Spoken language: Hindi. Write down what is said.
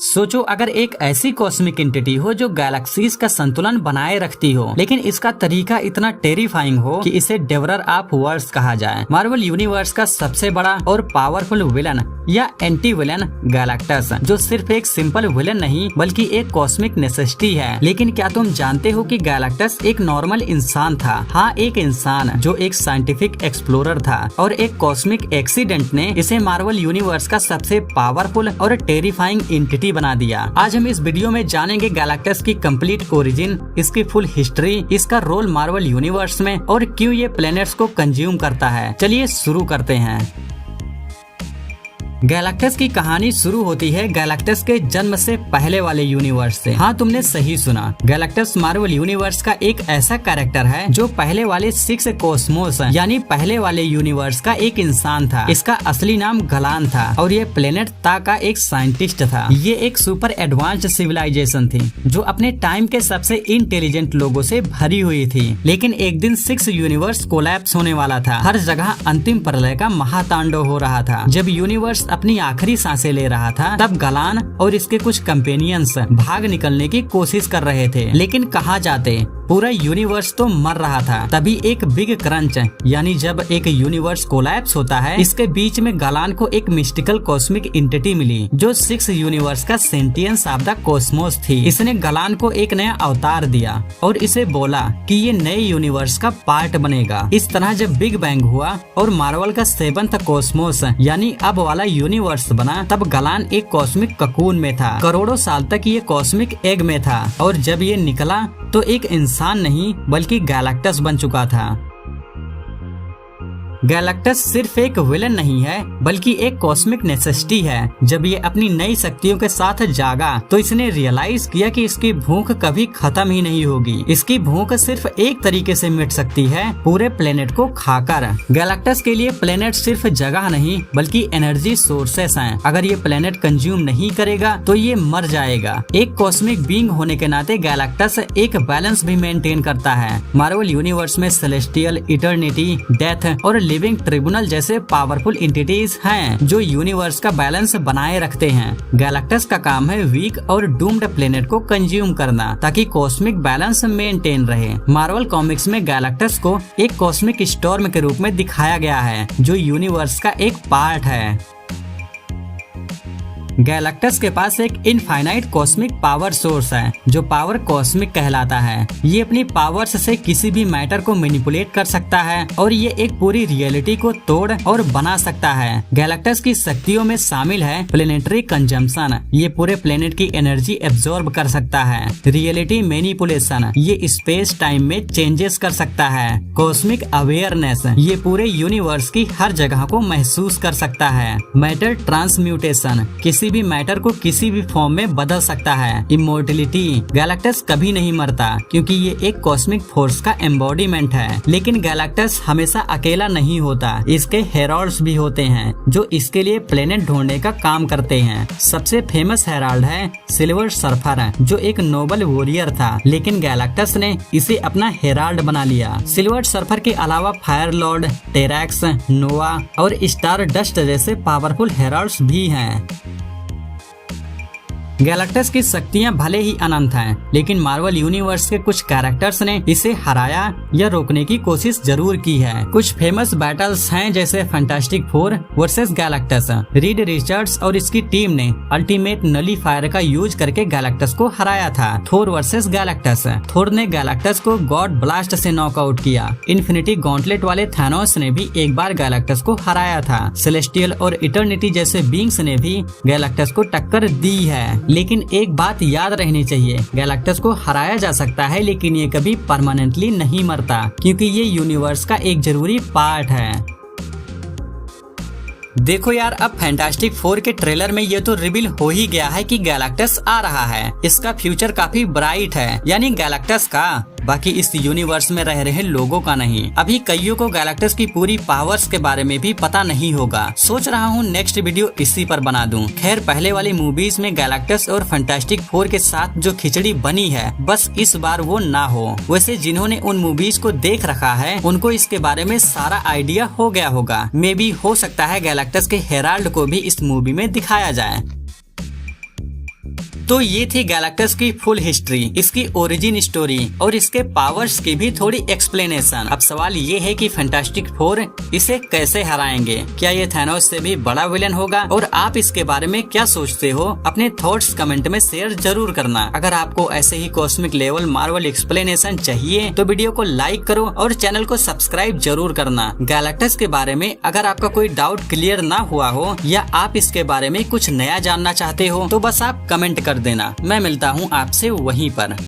सोचो अगर एक ऐसी कॉस्मिक एंटिटी हो जो गैलेक्सीज का संतुलन बनाए रखती हो, लेकिन इसका तरीका इतना टेरिफाइंग हो कि इसे डेवरर ऑफ वर्ल्ड्स कहा जाए। मार्वल यूनिवर्स का सबसे बड़ा और पावरफुल विलन या एंटी विलन गैलेक्टस, जो सिर्फ एक सिंपल विलन नहीं बल्कि एक कॉस्मिक नेसेसिटी है। लेकिन क्या तुम जानते हो कि गैलेक्टस एक नॉर्मल इंसान था? हाँ, एक इंसान जो एक साइंटिफिक एक्सप्लोरर था और एक कॉस्मिक एक्सीडेंट ने इसे मार्वल यूनिवर्स का सबसे पावरफुल और टेरिफाइंग एंटिटी बना दिया। आज हम इस वीडियो में जानेंगे गैलेक्टस की कंप्लीट ओरिजिन, इसकी फुल हिस्ट्री, इसका रोल मार्वल यूनिवर्स में और क्यों ये प्लैनेट्स को कंज्यूम करता है। चलिए शुरू करते हैं। गैलेक्टस की कहानी शुरू होती है गैलेक्टस के जन्म से पहले वाले यूनिवर्स से। हाँ, तुमने सही सुना। गैलेक्टस मार्वल यूनिवर्स का एक ऐसा कैरेक्टर है जो पहले वाले 6 कॉस्मोस यानी पहले वाले यूनिवर्स का एक इंसान था। इसका असली नाम गलान था और ये प्लेनेट ता का एक साइंटिस्ट था। ये एक सुपर एडवांस्ड सिविलाइजेशन थी जो अपने टाइम के सबसे इंटेलिजेंट लोगों से भरी हुई थी। लेकिन एक दिन 6 यूनिवर्स कोलैप्स होने वाला था। हर जगह अंतिम प्रलय का महातांडव हो रहा था। जब यूनिवर्स अपनी आखिरी सांसें ले रहा था तब गलान और इसके कुछ कंपेनियंस भाग निकलने की कोशिश कर रहे थे, लेकिन कहाँ जाते, पूरा यूनिवर्स तो मर रहा था। तभी एक बिग क्रंच यानी जब एक यूनिवर्स कोलैप्स होता है, इसके बीच में गलान को एक मिस्टिकल कॉस्मिक एंटिटी मिली जो 6 यूनिवर्स का सेंटियंस ऑफ द कॉस्मोस थी। इसने गलान को एक नया अवतार दिया और इसे बोला कि ये नए यूनिवर्स का पार्ट बनेगा। इस तरह जब बिग बैंग हुआ और मार्वल का 7th कॉस्मोस यानी अब वाला यूनिवर्स बना, तब गलान एक कॉस्मिक ककून में था। करोड़ों साल तक ये कॉस्मिक एग में था और जब ये निकला तो एक इंसान नहीं बल्कि गैलेक्टस बन चुका था। गैलेक्टस सिर्फ एक विलन नहीं है बल्कि एक कॉस्मिक नेसेसिटी है। जब ये अपनी नई शक्तियों के साथ जागा तो इसने रियलाइज किया कि इसकी भूख कभी खत्म ही नहीं होगी। इसकी भूख सिर्फ एक तरीके से मिट सकती है, पूरे प्लेनेट को खाकर। गैलेक्टस के लिए प्लेनेट सिर्फ जगह नहीं बल्कि एनर्जी सोर्सेस हैं। अगर ये प्लेनेट कंज्यूम नहीं करेगा तो ये मर जाएगा। एक कॉस्मिक बीइंग होने के नाते गैलेक्टस एक बैलेंस भी मेंटेन करता है। मार्वल यूनिवर्स में सेलेस्टियल, इटर्निटी, डेथ और लिविंग ट्रिब्यूनल जैसे पावरफुल एंटिटीज हैं जो यूनिवर्स का बैलेंस बनाए रखते हैं। गैलेक्टस का काम है वीक और डूम्ड प्लेनेट को कंज्यूम करना ताकि कॉस्मिक बैलेंस मेंटेन रहे। मार्वल कॉमिक्स में गैलेक्टस को एक कॉस्मिक स्टॉर्म के रूप में दिखाया गया है जो यूनिवर्स का एक पार्ट है। गैलेक्टस के पास एक इनफाइनाइट कॉस्मिक पावर सोर्स है जो पावर कॉस्मिक कहलाता है। ये अपनी पावर्स से किसी भी मैटर को मैनिपुलेट कर सकता है और ये एक पूरी रियलिटी को तोड़ और बना सकता है। गैलेक्टस की शक्तियों में शामिल है प्लेनेटरी कंजम्पशन, ये पूरे प्लेनेट की एनर्जी एब्जॉर्ब कर सकता है। रियलिटी मैनिपुलेशन, ये स्पेस टाइम में चेंजेस कर सकता है। कॉस्मिक अवेयरनेस, ये पूरे यूनिवर्स की हर जगह को महसूस कर सकता है। मैटर ट्रांसम्यूटेशन, किसी भी मैटर को किसी भी फॉर्म में बदल सकता है। इमोर्टलिटी, गैलेक्टस कभी नहीं मरता क्योंकि ये एक कॉस्मिक फोर्स का एम्बॉडीमेंट है। लेकिन गैलेक्टस हमेशा अकेला नहीं होता, इसके हेराल्ड्स भी होते हैं जो इसके लिए प्लेनेट ढूंढने का काम करते हैं। सबसे फेमस हेराल्ड है सिल्वर सर्फर, जो एक नोबल वॉरियर था, लेकिन गैलेक्टस ने इसे अपना हेराल्ड बना लिया। सिल्वर सर्फर के अलावा फायर लॉर्ड, टेरैक्स, नोवा और स्टार डस्ट जैसे पावरफुल हेराल्ड्स भी हैं। गैलेक्टस की शक्तियां भले ही अनंत हैं, लेकिन मार्वल यूनिवर्स के कुछ कैरेक्टर्स ने इसे हराया या रोकने की कोशिश जरूर की है। कुछ फेमस बैटल्स हैं जैसे fantastic four versus Galactus. Reed Richards और इसकी टीम ने अल्टीमेट नलीफायर का यूज करके गैलेक्टस को हराया था। थोर वर्सेस गैलेक्टस, थोर ने गैलेक्टस को गॉड ब्लास्ट से नॉकआउट किया। इन्फिनिटी गॉन्टलेट वाले थानोस ने भी एक बार गैलेक्टस को हराया था। सेलेस्टियल और इटर्निटी जैसे बीइंग्स ने भी गैलेक्टस को टक्कर दी है। लेकिन एक बात याद रहनी चाहिए, गैलेक्टस को हराया जा सकता है लेकिन ये कभी परमानेंटली नहीं मरता क्योंकि ये यूनिवर्स का एक जरूरी पार्ट है। देखो यार, अब फैंटास्टिक फोर के ट्रेलर में ये तो रिवील हो ही गया है कि गैलेक्टस आ रहा है। इसका फ्यूचर काफी ब्राइट है, यानी गैलेक्टस का, बाकी इस यूनिवर्स में रह रहे लोगों का नहीं। अभी कईयों को गैलेक्टस की पूरी पावर्स के बारे में भी पता नहीं होगा। सोच रहा हूँ नेक्स्ट वीडियो इसी पर बना दूं। खैर, पहले वाली मूवीज में गैलेक्टस और फैंटास्टिक फोर के साथ जो खिचड़ी बनी है, बस इस बार वो ना हो। वैसे जिन्होंने उन मूवीज को देख रखा है उनको इसके बारे में सारा आइडिया हो गया होगा। मे बी हो सकता है गैलेक्टस के हेराल्ड को भी इस मूवी में दिखाया जाए। तो ये थी गैलेक्टस की फुल हिस्ट्री, इसकी ओरिजिन स्टोरी और इसके पावर्स की भी थोड़ी एक्सप्लेनेशन। अब सवाल ये है कि फैंटास्टिक फोर इसे कैसे हराएंगे? क्या ये थैनोस से भी बड़ा विलन होगा? और आप इसके बारे में क्या सोचते हो? अपने थॉट्स कमेंट में शेयर जरूर करना। अगर आपको ऐसे ही कॉस्मिक लेवल मार्वल एक्सप्लेनेशन चाहिए तो वीडियो को लाइक करो और चैनल को सब्सक्राइब जरूर करना। गैलेक्टस के बारे में अगर आपका कोई डाउट क्लियर ना हुआ हो या आप इसके बारे में कुछ नया जानना चाहते हो तो बस आप कमेंट कर देना। मैं मिलता हूँ आपसे वहीं पर।